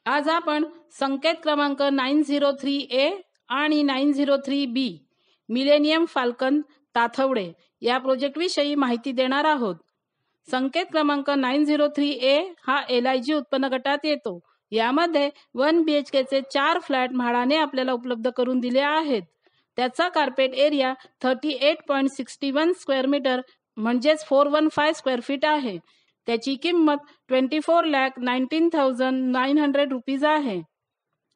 आज आपण संकेत क्रमांक 903A आणि 903B मिलेनियम फाल्कन ताथवडे या प्रोजेक्ट विषयी माहिती देणार आहोत। संकेत क्रमांक 903A हा LIG उत्पन्न गटात येतो। यामध्ये 1 BHK चे 4 फ्लॅट म्हाडाने आपल्याला उपलब्ध करून दिले आहेत। त्याचा कार्पेट एरिया 38.61 स्क्वेअर मीटर म्हणजेच 415 स्क्वेअर फीट आहे। त्याची किंमत 24,19,900 रुपीज आहे।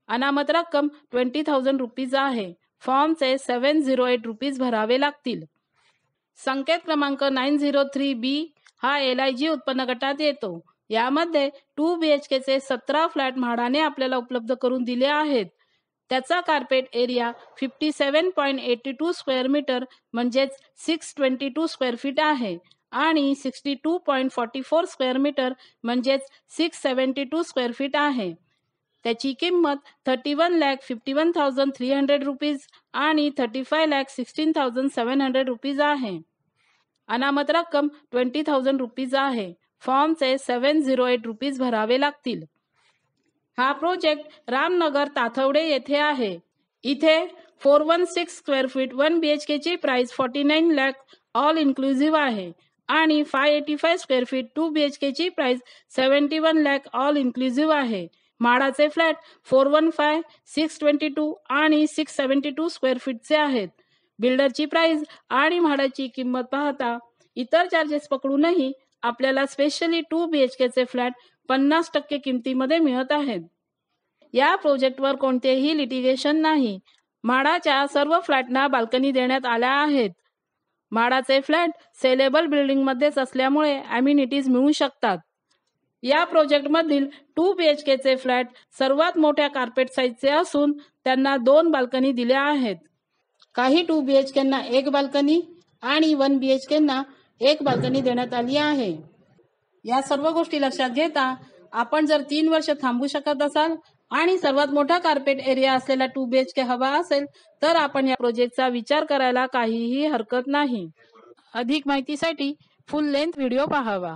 अनामत रक्कम 20,000 रुपीज आहे। फॉर्मचे 708 रुपीज भरावे लागतील। संकेत क्रमांक 903B हा LIG उत्पन्न गटात येतो। यामध्ये 2 BHK चे 17 फ्लॅट म्हाडाने आपल्याला उपलब्ध करून दिले आहेत। त्याचा कार्पेट एरिया 57.82 स्क्वेअर मीटर म्हणजेच 622 स्क्वेअर फीट आहे आणि 62.44 स्क्वेअर मीटर म्हणजेच 672 स्क्वेअर फीट आहे। त्याची किंमत 31,51,300 रुपीज आणि 35,16,700 रुपीज आहे। अनामत रक्कम 20,000 रुपीज आहे। फॉर्मचे 708 रुपीज भरावे लागतील। हा प्रोजेक्ट रामनगर ताथवडे येथे आहे। इथे 416 स्क्वेअर फीट 1 BHK ची प्राइस 49 लाख ऑल इन्क्लुसिव्ह आहे आणि 585 स्क्वेअर फीट 2 BHK ची प्राइस 71 लाख ऑल इन्क्लुसिव्ह आहे। म्हाडाचे फ्लॅट 415, 622 आणि 672 स्क्वेअर फीटचे आहेत। बिल्डरची प्राइस आणि म्हाडाची किंमत पाहता इतर चार्जेस पकडूनही आपल्याला स्पेशली 2 BHK चे फ्लॅट 50% किमतीमध्ये मिळत आहेत। या प्रोजेक्टवर कोणतेही लिटिगेशन नाही। म्हाडाच्या सर्व फ्लॅटना बाल्कनी देण्यात आल्या आहेत। म्हाडाचे फ्लॅट सेलेबल बिल्डिंग मध्येच असल्यामुळे अम्युनिटीज मिळू शकतात। या प्रोजेक्ट मधील 2 BHK चे फ्लॅट सर्वात मोठ्या कार्पेट साइजचे असून त्यांना 2 बाल्कनी दिल्या आहेत। काही 2 BHK ना 1 बाल्कनी आणि 1 BHK ना 1 बाल्कनी देण्यात आली आहे। या सर्व गोष्टी लक्षात घेता आपण जर 3 वर्ष थांबू शकत असाल आणि सर्वात मोठा कार्पेट एरिया असलेला 2 BHK हवा असेल तर आपण या प्रोजेक्टचा विचार करायला काहीही हरकत नाही। अधिक माहितीसाठी फुल लेंथ व्हिडिओ पाहावा।